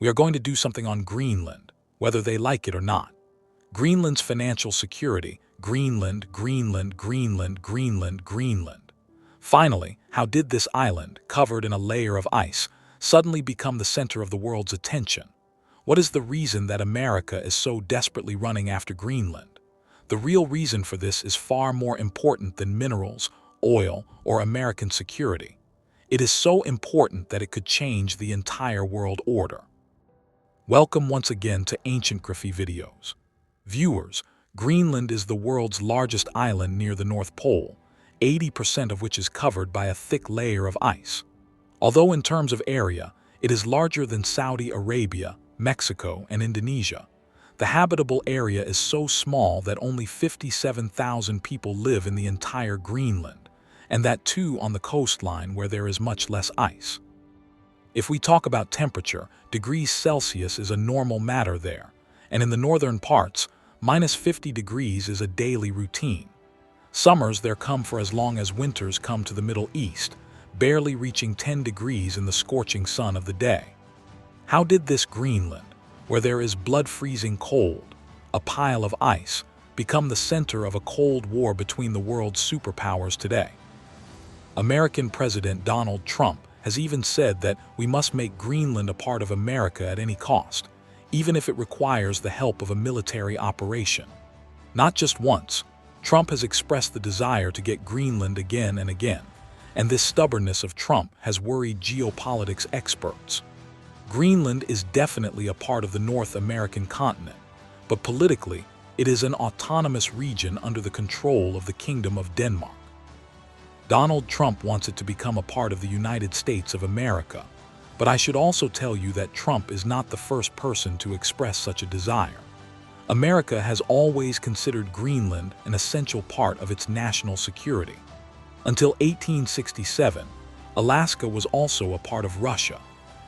We are going to do something on Greenland, whether they like it or not. Greenland's financial security. Greenland, Greenland, Greenland, Greenland, Greenland. Finally, how did this island, covered in a layer of ice, suddenly become the center of the world's attention? What is the reason that America is so desperately running after Greenland? The real reason for this is far more important than minerals, oil, or American security. It is so important that it could change the entire world order. Welcome once again to Ancientgraphy videos. Viewers, Greenland is the world's largest island near the North Pole, 80% of which is covered by a thick layer of ice. Although in terms of area, it is larger than Saudi Arabia, Mexico, and Indonesia. The habitable area is so small that only 57,000 people live in the entire Greenland, and that too on the coastline where there is much less ice. If we talk about temperature, degrees Celsius is a normal matter there, and in the northern parts, -50 degrees is a daily routine. Summers there come for as long as winters come to the Middle East, barely reaching 10 degrees in the scorching sun of the day. How did this Greenland, where there is blood-freezing cold, a pile of ice, become the center of a Cold War between the world's superpowers today? American President Donald Trump has even said that we must make Greenland a part of America at any cost, even if it requires the help of a military operation. Not just once, Trump has expressed the desire to get Greenland again and again, and this stubbornness of Trump has worried geopolitics experts. Greenland is definitely a part of the North American continent, but politically, it is an autonomous region under the control of the Kingdom of Denmark. Donald Trump wants it to become a part of the United States of America, but I should also tell you that Trump is not the first person to express such a desire. America has always considered Greenland an essential part of its national security. Until 1867, Alaska was also a part of Russia,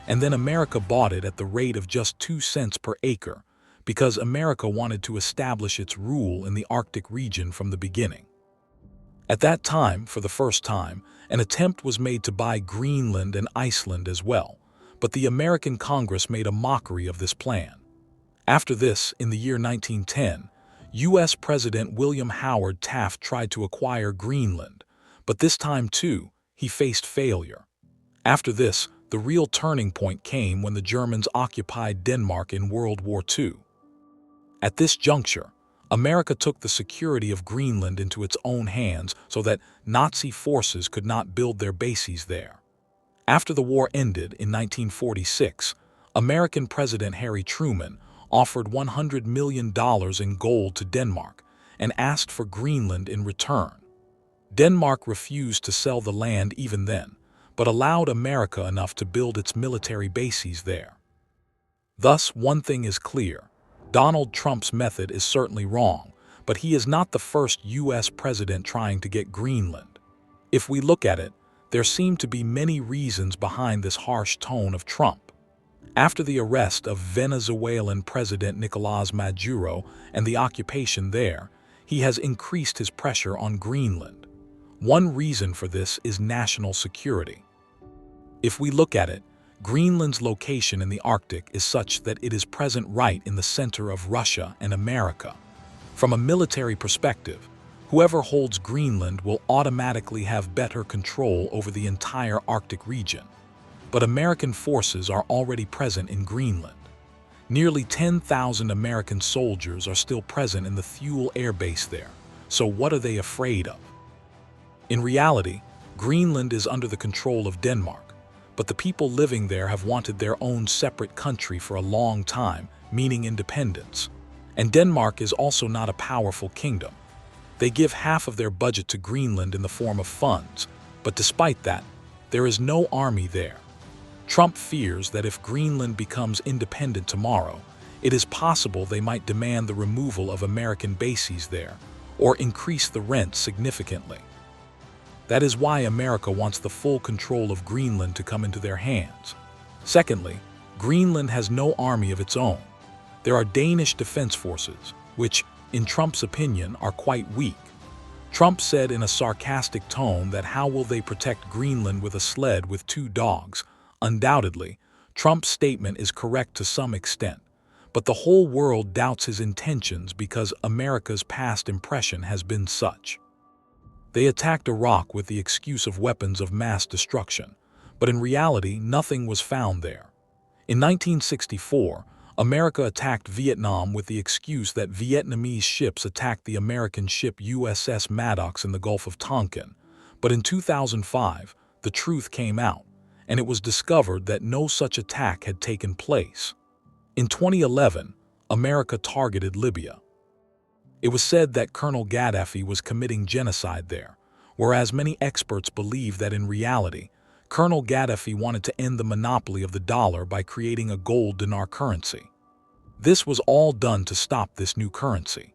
and then America bought it at the rate of just 2 cents per acre because America wanted to establish its rule in the Arctic region from the beginning. At that time, for the first time, an attempt was made to buy Greenland and Iceland as well, but the American Congress made a mockery of this plan. After this, in the year 1910, U.S. President William Howard Taft tried to acquire Greenland, but this time too, he faced failure. After this, the real turning point came when the Germans occupied Denmark in World War II. At this juncture, America took the security of Greenland into its own hands so that Nazi forces could not build their bases there. After the war ended in 1946, American President Harry Truman offered $100 million in gold to Denmark and asked for Greenland in return. Denmark refused to sell the land even then, but allowed America enough to build its military bases there. Thus, one thing is clear. Donald Trump's method is certainly wrong, but he is not the first U.S. president trying to get Greenland. If we look at it, there seem to be many reasons behind this harsh tone of Trump. After the arrest of Venezuelan President Nicolás Maduro and the occupation there, he has increased his pressure on Greenland. One reason for this is national security. If we look at it, Greenland's location in the Arctic is such that it is present right in the center of Russia and America. From a military perspective, whoever holds Greenland will automatically have better control over the entire Arctic region. But American forces are already present in Greenland. Nearly 10,000 American soldiers are still present in the Thule Air Base there, so what are they afraid of? In reality, Greenland is under the control of Denmark, but the people living there have wanted their own separate country for a long time, meaning independence. And Denmark is also not a powerful kingdom. They give half of their budget to Greenland in the form of funds, but despite that, there is no army there. Trump fears that if Greenland becomes independent tomorrow, it is possible they might demand the removal of American bases there, or increase the rent significantly. That is why America wants the full control of Greenland to come into their hands. Secondly, Greenland has no army of its own. There are Danish defense forces, which, in Trump's opinion, are quite weak. Trump said in a sarcastic tone that how will they protect Greenland with a sled with 2 dogs? Undoubtedly, Trump's statement is correct to some extent, but the whole world doubts his intentions because America's past impression has been such. They attacked Iraq with the excuse of weapons of mass destruction, but in reality, nothing was found there. In 1964, America attacked Vietnam with the excuse that Vietnamese ships attacked the American ship USS Maddox in the Gulf of Tonkin, but in 2005, the truth came out, and it was discovered that no such attack had taken place. In 2011, America targeted Libya. It was said that Colonel Gaddafi was committing genocide there, whereas many experts believe that in reality, Colonel Gaddafi wanted to end the monopoly of the dollar by creating a gold dinar currency. This was all done to stop this new currency.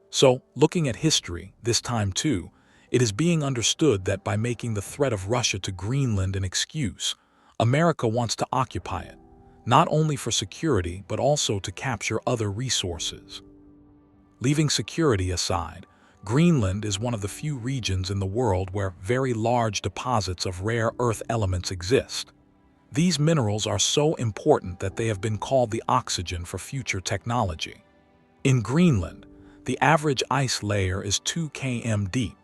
So, looking at history, this time too, it is being understood that by making the threat of Russia to Greenland an excuse, America wants to occupy it, not only for security but also to capture other resources. Leaving security aside, Greenland is one of the few regions in the world where very large deposits of rare earth elements exist. These minerals are so important that they have been called the oxygen for future technology. In Greenland, the average ice layer is 2 km deep,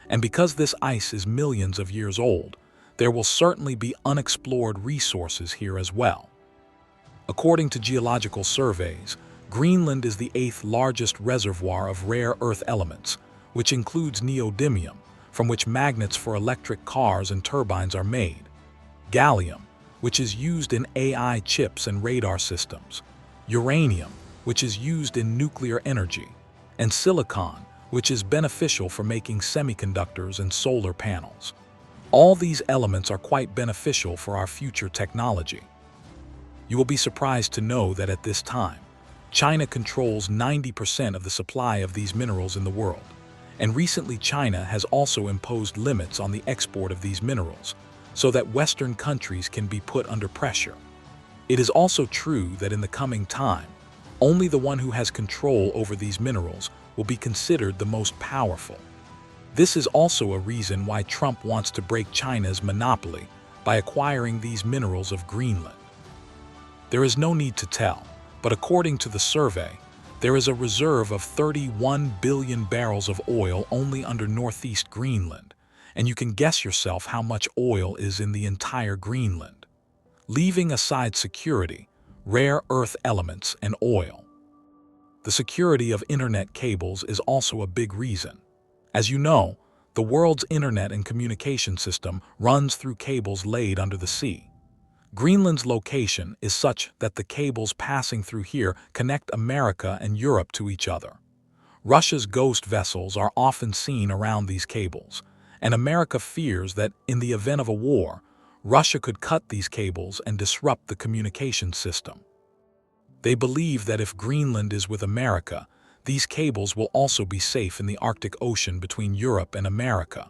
and because this ice is millions of years old, there will certainly be unexplored resources here as well. According to geological surveys, Greenland is the 8th largest reservoir of rare earth elements, which includes neodymium, from which magnets for electric cars and turbines are made, gallium, which is used in AI chips and radar systems, uranium, which is used in nuclear energy, and silicon, which is beneficial for making semiconductors and solar panels. All these elements are quite beneficial for our future technology. You will be surprised to know that at this time, China controls 90% of the supply of these minerals in the world, and recently China has also imposed limits on the export of these minerals, so that Western countries can be put under pressure. It is also true that in the coming time, only the one who has control over these minerals will be considered the most powerful. This is also a reason why Trump wants to break China's monopoly by acquiring these minerals of Greenland. There is no need to tell, but according to the survey, there is a reserve of 31 billion barrels of oil only under northeast Greenland, and you can guess yourself how much oil is in the entire Greenland. Leaving aside security, rare earth elements, and oil, the security of internet cables is also a big reason. As you know, the world's internet and communication system runs through cables laid under the sea. Greenland's location is such that the cables passing through here connect America and Europe to each other. Russia's ghost vessels are often seen around these cables, and America fears that in the event of a war, Russia could cut these cables and disrupt the communication system. They believe that if Greenland is with America, these cables will also be safe in the Arctic Ocean between Europe and America.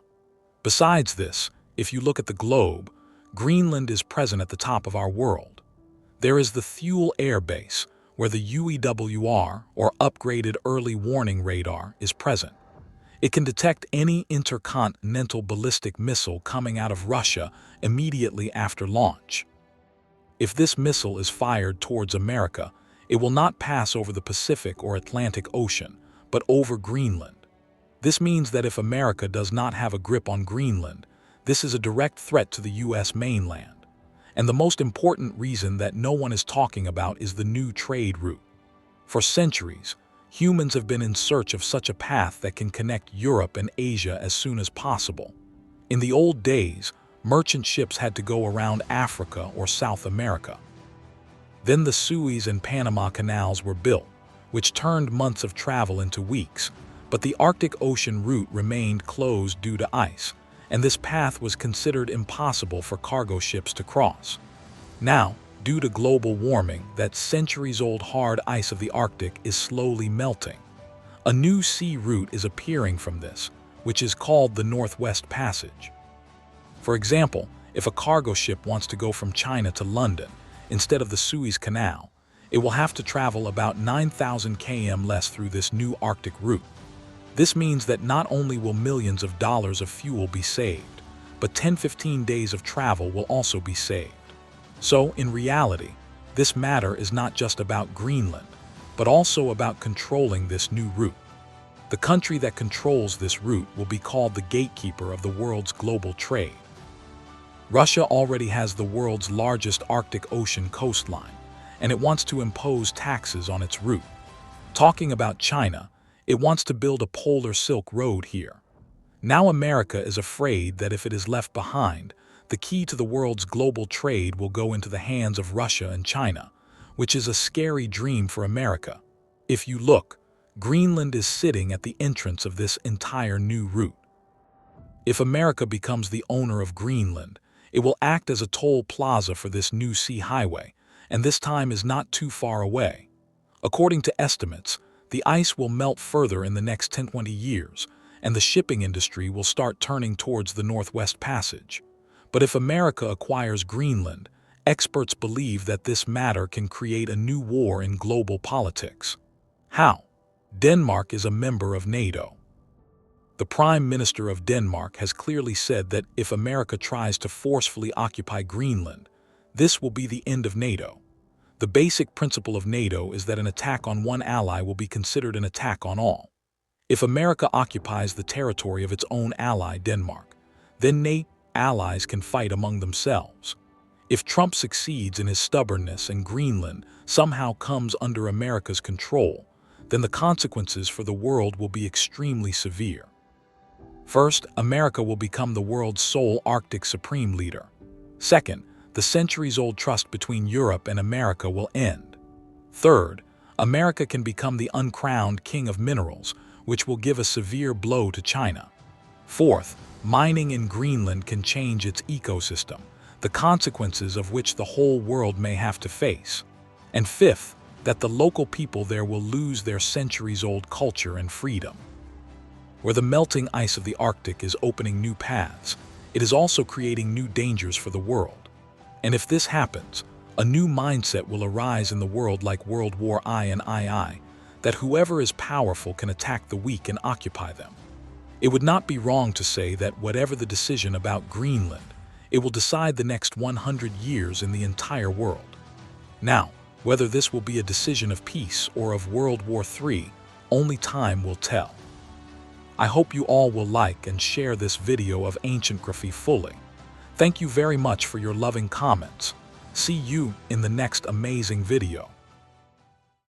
Besides this, if you look at the globe, Greenland is present at the top of our world. There is the Thule Air Base, where the UEWR, or Upgraded Early Warning Radar, is present. It can detect any intercontinental ballistic missile coming out of Russia immediately after launch. If this missile is fired towards America, it will not pass over the Pacific or Atlantic Ocean, but over Greenland. This means that if America does not have a grip on Greenland, this is a direct threat to the U.S. mainland. And the most important reason that no one is talking about is the new trade route. For centuries, humans have been in search of such a path that can connect Europe and Asia as soon as possible. In the old days, merchant ships had to go around Africa or South America. Then the Suez and Panama canals were built, which turned months of travel into weeks, but the Arctic Ocean route remained closed due to ice, and this path was considered impossible for cargo ships to cross. Now, due to global warming, that centuries-old hard ice of the Arctic is slowly melting. A new sea route is appearing from this, which is called the Northwest Passage. For example, if a cargo ship wants to go from China to London, instead of the Suez Canal, it will have to travel about 9,000 km less through this new Arctic route. This means that not only will millions of dollars of fuel be saved, but 10-15 days of travel will also be saved. So, in reality, this matter is not just about Greenland, but also about controlling this new route. The country that controls this route will be called the gatekeeper of the world's global trade. Russia already has the world's largest Arctic Ocean coastline, and it wants to impose taxes on its route. Talking about China, it wants to build a polar Silk Road here. Now America is afraid that if it is left behind, the key to the world's global trade will go into the hands of Russia and China, which is a scary dream for America. If you look, Greenland is sitting at the entrance of this entire new route. If America becomes the owner of Greenland, it will act as a toll plaza for this new sea highway, and this time is not too far away. According to estimates, the ice will melt further in the next 10-20 years, and the shipping industry will start turning towards the Northwest Passage. But if America acquires Greenland, experts believe that this matter can create a new war in global politics. How? Denmark is a member of NATO. The Prime Minister of Denmark has clearly said that if America tries to forcefully occupy Greenland, this will be the end of NATO. The basic principle of NATO is that an attack on one ally will be considered an attack on all. If America occupies the territory of its own ally, Denmark, then NATO allies can fight among themselves. If Trump succeeds in his stubbornness and Greenland somehow comes under America's control, then the consequences for the world will be extremely severe. First, America will become the world's sole Arctic supreme leader. Second, the centuries-old trust between Europe and America will end. Third, America can become the uncrowned king of minerals, which will give a severe blow to China. Fourth, mining in Greenland can change its ecosystem, the consequences of which the whole world may have to face. And fifth, that the local people there will lose their centuries-old culture and freedom. Where the melting ice of the Arctic is opening new paths, it is also creating new dangers for the world. And if this happens, a new mindset will arise in the world like World War I and II, that whoever is powerful can attack the weak and occupy them. It would not be wrong to say that whatever the decision about Greenland, it will decide the next 100 years in the entire world. Now, whether this will be a decision of peace or of World War III, only time will tell. I hope you all will like and share this video of Ancientgraphy fully. Thank you very much for your loving comments. See you in the next amazing video.